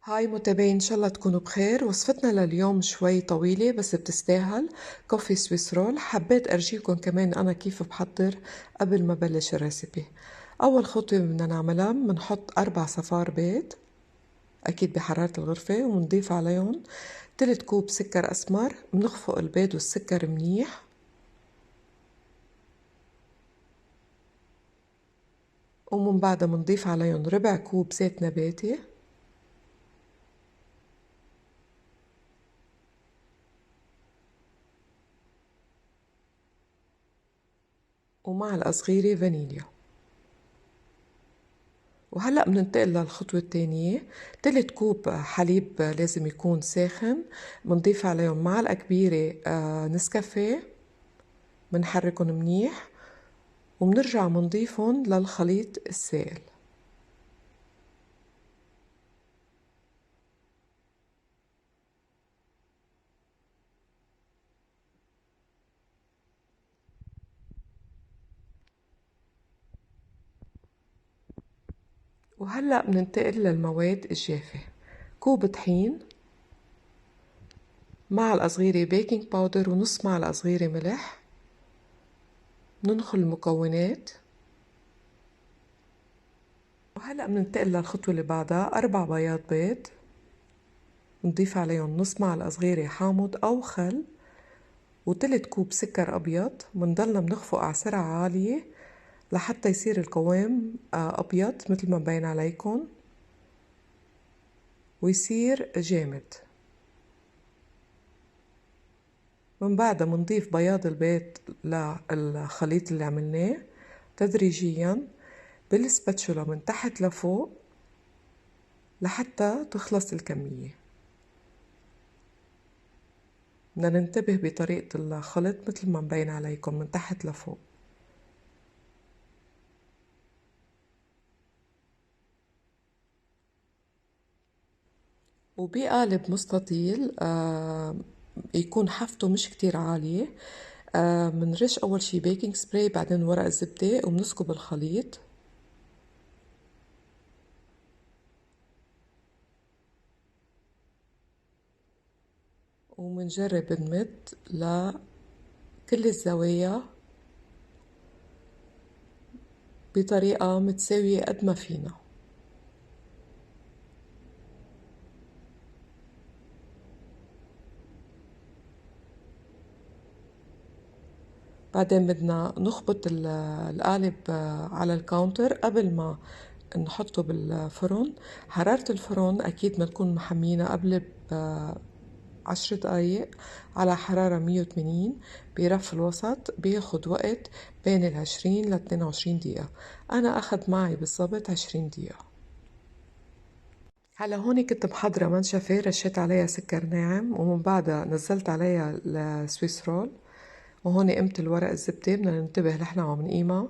هاي متابعين، إن شاء الله تكونوا بخير. وصفتنا لليوم شوي طويلة بس بتستاهل. كوفي سويس رول. حبيت أرجيكم كمان أنا كيف بحضر قبل ما بلش الريسيبي. أول خطوة بدنا نعملها، بنحط 4 صفار بيض أكيد بحرارة الغرفة، وبنضيف عليهم 3 كوب سكر أسمر. بنخفق البيض والسكر منيح، ومن بعدها بنضيف عليهم ربع كوب زيت نباتي، ومعلقة صغيرة فانيليا. وهلأ بننتقل للخطوة الثانية. 3 كوب حليب لازم يكون ساخن، بنضيف عليهم معلقة كبيرة نسكافيه، بنحركهم منيح، وبنرجع بنضيفهم للخليط السائل. وهلأ بننتقل للمواد الجافة. كوب طحين، معلقة صغيرة بيكنج باودر، ونص معلقة صغيرة ملح. ننخل المكونات. وهلأ بننتقل للخطوة اللي بعدها. 4 بياض بيض، نضيف عليهم نص معلقة صغيرة حامض أو خل، وتلت كوب سكر أبيض. منضلنا بنخفق على سرعة عالية لحتى يصير القوام أبيض مثل ما مبين عليكم، ويصير جامد. من بعدها منضيف بياض البيض للخليط اللي عملناه تدريجيا بالسباتشولا من تحت لفوق لحتى تخلص الكمية. بدنا ننتبه بطريقة الخلط مثل ما مبين عليكم من تحت لفوق. وبقالب مستطيل يكون حافته مش كتير عالية. منرش أول شي بيكنج سبراي، بعدين ورق الزبدة، وبنسكب الخليط. ومنجرب نمد لكل الزوايا بطريقة متساوية قد ما فينا. بعدين بدنا نخبط القالب على الكاونتر قبل ما نحطه بالفرن. حرارة الفرن أكيد ما تكون محمينة قبل ب10 دقايق على حرارة 180 برف الوسط. بياخد وقت بين 20 ل22 دقيقة. أنا أخذ معي بالضبط 20 دقيقة. هلا هون كنت محضرة منشفة، رشيت عليها سكر ناعم، ومن بعدها نزلت عليها السويس رول. وهون قمت الورق الزبدة. بدنا ننتبه نحن عم نقيمها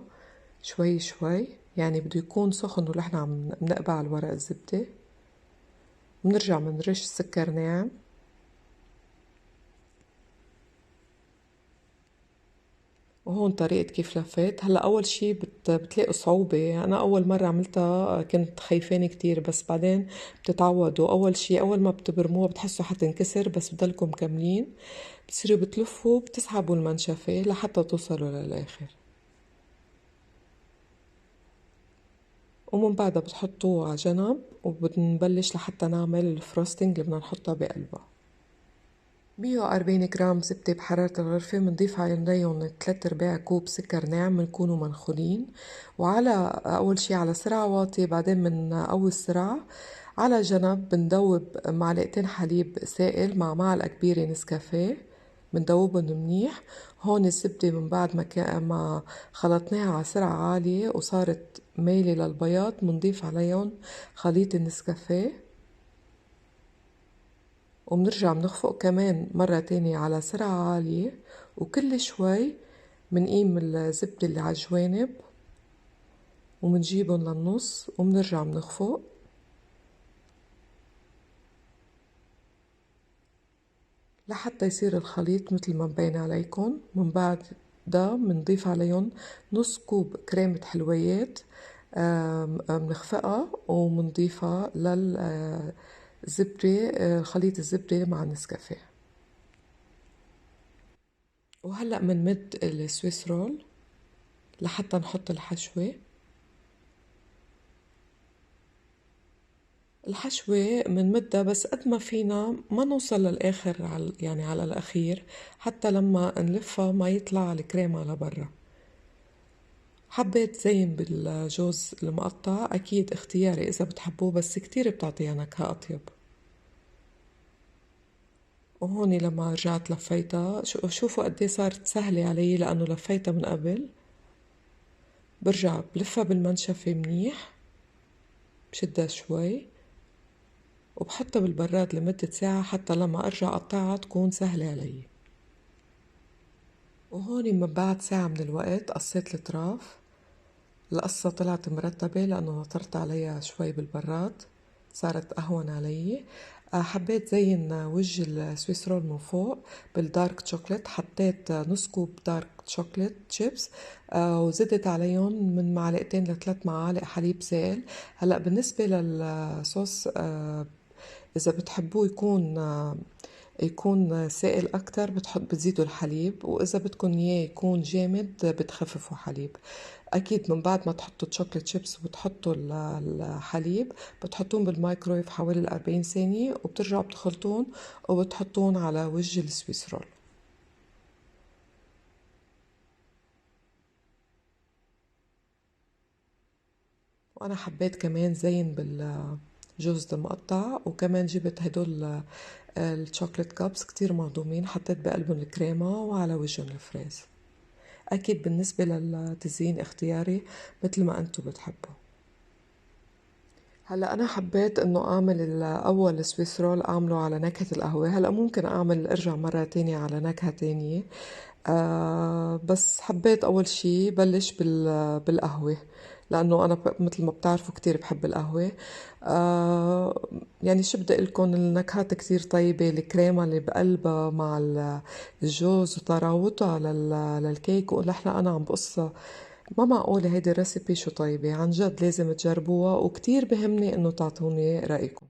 شوي شوي، يعني بده يكون سخن ونحن عم نقبع الورق الزبدة. بنرجع بنرش سكر ناعم. وهون طريقة كيف لفيت. هلا أول شي بتلاقوا صعوبة. أنا أول مرة عملتها كنت خايفانة كتير، بس بعدين بتتعودوا. أول شي أول ما بتبرموها بتحسوا حتنكسر، بس بضلكم مكملين. بتصيروا بتلفوا بتسحبوا المنشفة لحتى توصلوا للآخر، ومن بعدها بتحطوه على جنب. وبنبلش لحتى نعمل الفروستنج اللي بدنا نحطها بقلبها. 140 جرام زبدة بحرارة الغرفة. بنضيف عليهم 3/4 كوب سكر ناعم، بنكونوا منخولين. وعلى أول شي على سرعة واطية، بعدين بنقوي السرعة. على جنب بندوب معلقتين حليب سائل مع معلقة كبيرة نسكافيه، بندوبهم منيح. هون الزبدة من بعد ما خلطناها على سرعة عالية وصارت مايلة للبياض، بنضيف عليهم خليط النسكافيه، وبنرجع بنخفق كمان مرة تانية على سرعة عالية. وكل شوي بنقيم الزبدة اللي على الجوانب وبنجيبهم للنص وبنرجع بنخفق لحتى يصير الخليط مثل ما مبين عليكم. من بعد ده بنضيف عليهم نص كوب كريمة حلويات، بنخفقها وبنضيفها زبدة، خليط الزبدة مع نسكافيه. وهلأ منمد السويس رول لحتى نحط الحشوة. الحشوة منمدها بس قد ما فينا، ما نوصل للآخر يعني على الأخير، حتى لما نلفها ما يطلع الكريم على برا. حبيت زين بالجوز المقطع، أكيد اختياري إذا بتحبوه، بس كتير بتعطيها نكهة أطيب. وهوني لما رجعت لفيتها، شوفوا قديه صارت سهلة علي لأنه لفيتها من قبل. برجع بلفها بالمنشفة منيح، بشدها شوي وبحطها بالبراد لمدة ساعة حتى لما أرجع أقطعها تكون سهلة علي. وهون من بعد ساعة من الوقت قصيت الأطراف. القصة طلعت مرتبة لأنه نطرت عليها شوي بالبراد، صارت أهون علي. حبيت زين وجه السويس رول من فوق بالدارك شوكليت، حطيت نص كوب دارك شوكليت شيبس، وزدت عليهم من معلقتين لثلاث معالق حليب سائل. هلأ بالنسبة للصوص، إذا بتحبوه يكون سائل أكتر بتزيدوا الحليب، وإذا بدكم إياه يكون جامد بتخففوا حليب. أكيد من بعد ما تحطوا الشوكليت شيبس وتحطوا الحليب، بتحطون بالمايكرويف حوالي 40 ثانية، وبترجعوا بتخلطون وبتحطون على وجه السويس رول. وأنا حبيت كمان زين بالجوز المقطع، وكمان جبت هدول الشوكليت كابس كتير مهضومين، حطيت بقلبهم الكريمة وعلى وجههم الفريز. أكيد بالنسبة للتزيين اختياري مثل ما أنتو بتحبوا. هلا أنا حبيت إنه أعمل الأول سويس رول أعمله على نكهة القهوة. هلا ممكن أرجع مرة تانية على نكهة تانية، بس حبيت أول شي بلش بالقهوة، لأنه أنا مثل ما بتعرفوا كتير بحب القهوة. يعني شو بدي أقلكن، النكهات كتير طيبة، الكريمة اللي بقلبها مع الجوز وطراوتها للكيك. ونحن أنا عم بقصها، ما معقولة هيدي الريسيبي شو طيبة، عن جد لازم تجربوها، وكتير بهمني إنه تعطوني رأيكم.